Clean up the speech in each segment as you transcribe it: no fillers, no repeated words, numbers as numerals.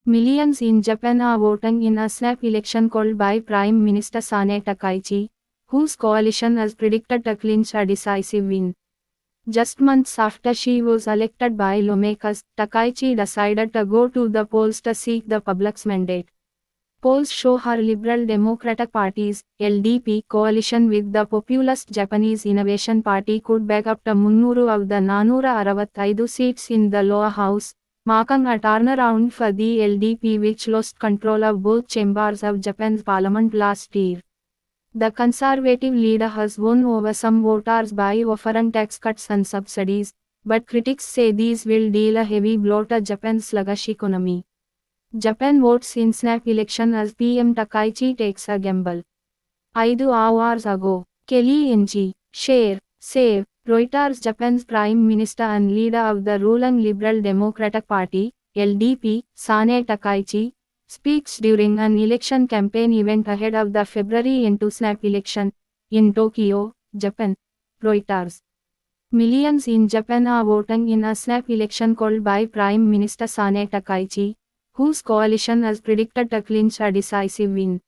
Millions in Japan are voting in a snap election called by Prime Minister Sane Takaichi, whose coalition has predicted to clinch a decisive win. Just months after she was elected by lawmakers, Takaichi decided to go to the polls to seek the public's mandate. Polls show her Liberal Democratic Party's (LDP) coalition with the populist Japanese Innovation Party could back up to 300 of the 465 seats in the lower house, marking a turnaround for the LDP, which lost control of both chambers of Japan's parliament last year. The conservative leader has won over some voters by offering tax cuts and subsidies, but critics say these will deal a heavy blow to Japan's sluggish economy. Japan votes in snap election as PM Takaichi takes a gamble. 5 hours ago, Kelly NG, share, save, Reuters. Japan's Prime Minister and leader of the ruling Liberal Democratic Party, LDP, Sane Takaichi, speaks during an election campaign event ahead of the February 2 snap election, in Tokyo, Japan. Reuters. Millions in Japan are voting in a snap election called by Prime Minister Sane Takaichi, whose coalition has predicted to clinch a decisive win.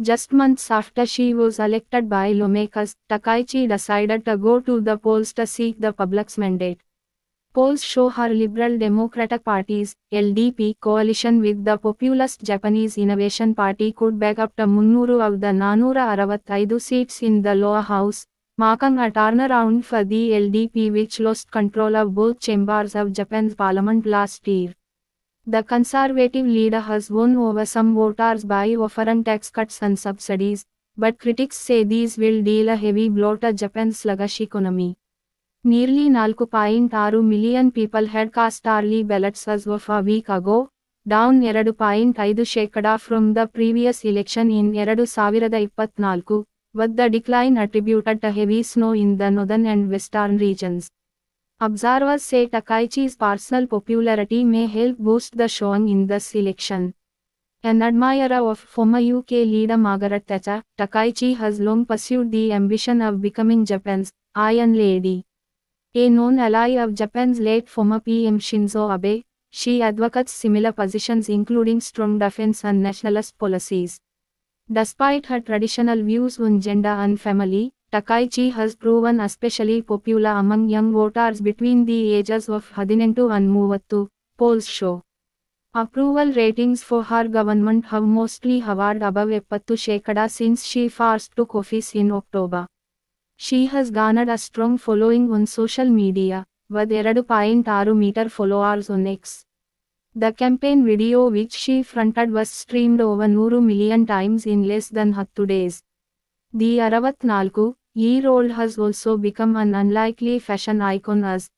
Just months after she was elected by lawmakers, Takaichi decided to go to the polls to seek the public's mandate. Polls show her Liberal Democratic Party's (LDP) coalition with the populist Japanese Innovation Party could back up to 300 of the 465 seats in the lower house, marking a turnaround for the LDP, which lost control of both chambers of Japan's parliament last year. The conservative leader has won over some voters by offering tax cuts and subsidies, but critics say these will deal a heavy blow to Japan's sluggish economy. Nearly 4.6 million people had cast early ballots as of a week ago, down 2.5% from the previous election in 2024, with the decline attributed to heavy snow in the northern and western regions. Observers say Takaichi's personal popularity may help boost the showing in this election. An admirer of former UK leader Margaret Thatcher, Takaichi has long pursued the ambition of becoming Japan's Iron Lady. A known ally of Japan's late former PM Shinzo Abe, she advocates similar positions including strong defense and nationalist policies. Despite her traditional views on gender and family, Takaichi has proven especially popular among young voters between the ages of 18 and 30, polls show. Approval ratings for her government have mostly hovered above 70% since she first took office in October. She has garnered a strong following on social media, with 2.6 million followers on X. The campaign video, which she fronted, was streamed over 100 million times in less than 10 days. The 64-year-old has also become an unlikely fashion icon as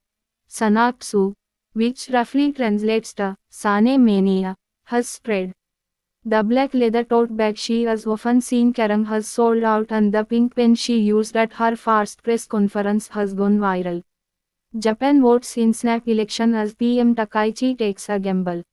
Sanatsu, which roughly translates to Sane Mania, has spread. The black leather tote bag she is often seen carrying has sold out, and the pink pen she used at her first press conference has gone viral. Japan votes in snap election as PM Takaichi takes a gamble.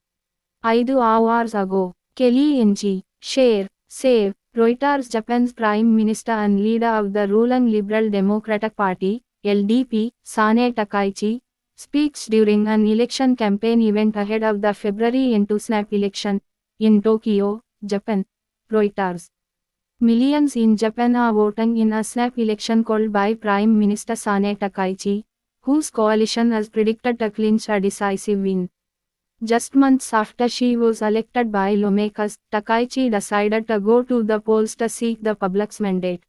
5 hours ago, Kelly NG, share, save, Reuters. Japan's Prime Minister and leader of the ruling Liberal Democratic Party, LDP, Sane Takaichi, speaks during an election campaign event ahead of the February 2 snap election, in Tokyo, Japan. Reuters. Millions in Japan are voting in a snap election called by Prime Minister Sane Takaichi, whose coalition has predicted to clinch a decisive win. Just months after she was elected by lawmakers, Takaichi decided to go to the polls to seek the public's mandate.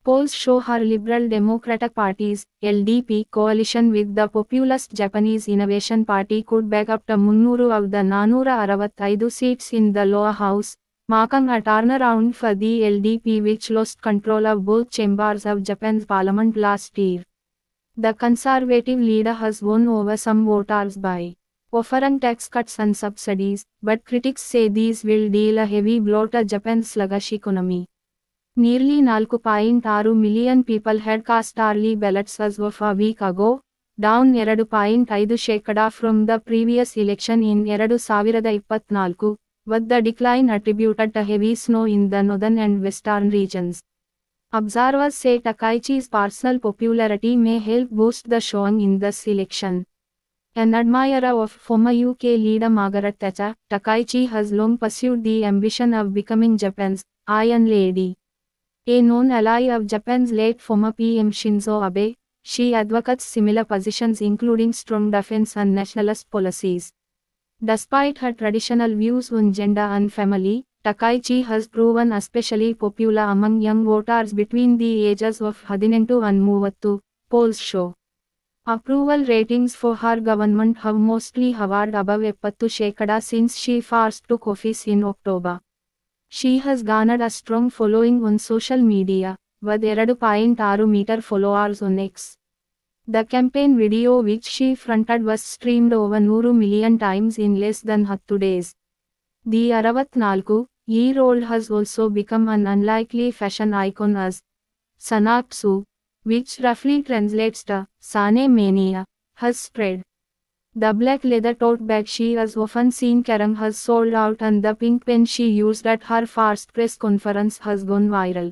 Polls show her Liberal Democratic Party's (LDP) coalition with the populist Japanese Innovation Party could back up to 300 of the 465 seats in the lower house, marking a turnaround for the LDP, which lost control of both chambers of Japan's parliament last year. The conservative leader has won over some voters by offering tax cuts and subsidies, but critics say these will deal a heavy blow to Japan's sluggish economy. Nearly 4.6 million people had cast early ballots as of a week ago, down 2.5% from the previous election in 2024, with the decline attributed to heavy snow in the northern and western regions. Observers say Takaichi's personal popularity may help boost the showing in this election. An admirer of former UK leader Margaret Thatcher, Takaichi has long pursued the ambition of becoming Japan's Iron Lady. A known ally of Japan's late former PM Shinzo Abe, she advocates similar positions including strong defense and nationalist policies. Despite her traditional views on gender and family, Takaichi has proven especially popular among young voters between the ages of 18 and 30, polls show. Approval ratings for her government have mostly hovered above 70% since she first took office in October. She has garnered a strong following on social media, with 2.6 million followers on X. The campaign video which she fronted was streamed over 100 million times in less than 10 days. The 64-year-old has also become an unlikely fashion icon as Sanatsu, which roughly translates to Sane Mania, has spread. The black leather tote bag she is often seen carrying has sold out and the pink pen she used at her first press conference has gone viral.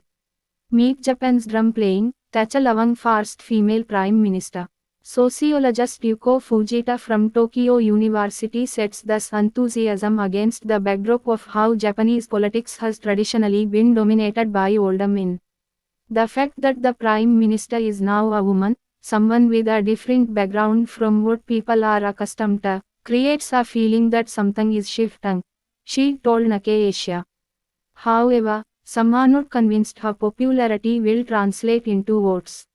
Meet Japan's drum-playing, Thatcher-loving first female prime minister. Sociologist Yuko Fujita from Tokyo University sets this enthusiasm against the backdrop of how Japanese politics has traditionally been dominated by older men. The fact that the Prime Minister is now a woman, someone with a different background from what people are accustomed to, creates a feeling that something is shifting, she told Nikkei Asia. However, some are not convinced her popularity will translate into votes.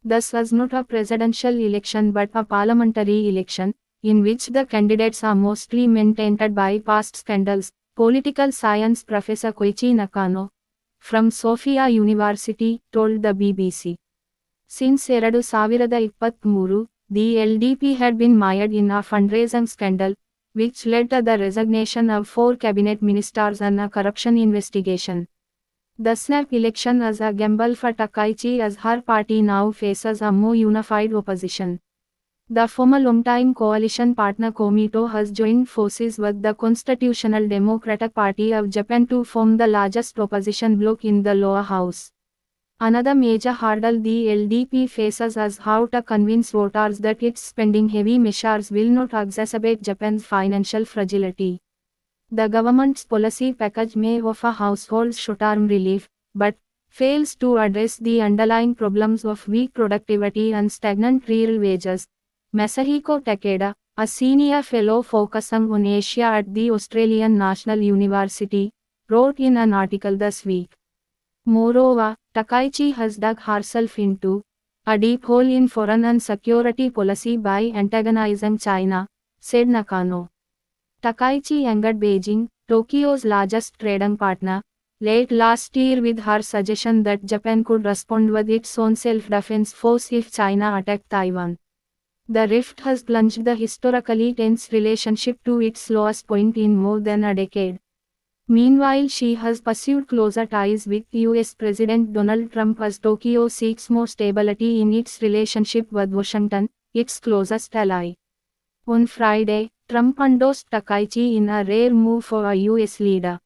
This is not a presidential election but a parliamentary election, in which the candidates are mostly men tainted by past scandals, political science professor Koichi Nakano, from Sophia University, told the BBC. Since 2023, the LDP had been mired in a fundraising scandal, which led to the resignation of 4 cabinet ministers and a corruption investigation. The snap election is a gamble for Takaichi as her party now faces a more unified opposition. The former longtime coalition partner Komito has joined forces with the Constitutional Democratic Party of Japan to form the largest opposition bloc in the lower house. Another major hurdle the LDP faces is how to convince voters that its spending-heavy measures will not exacerbate Japan's financial fragility. The government's policy package may offer households short-term relief, but fails to address the underlying problems of weak productivity and stagnant real wages. Masahiko Takeda, a senior fellow focusing on Asia at the Australian National University, wrote in an article this week. Moreover, Takaichi has dug herself into a deep hole in foreign and security policy by antagonizing China, said Nakano. Takaichi angered Beijing, Tokyo's largest trading partner, late last year with her suggestion that Japan could respond with its own self-defense force if China attacked Taiwan. The rift has plunged the historically tense relationship to its lowest point in more than a decade. Meanwhile, she has pursued closer ties with US President Donald Trump as Tokyo seeks more stability in its relationship with Washington, its closest ally. On Friday, Trump endorsed Takaichi in a rare move for a US leader.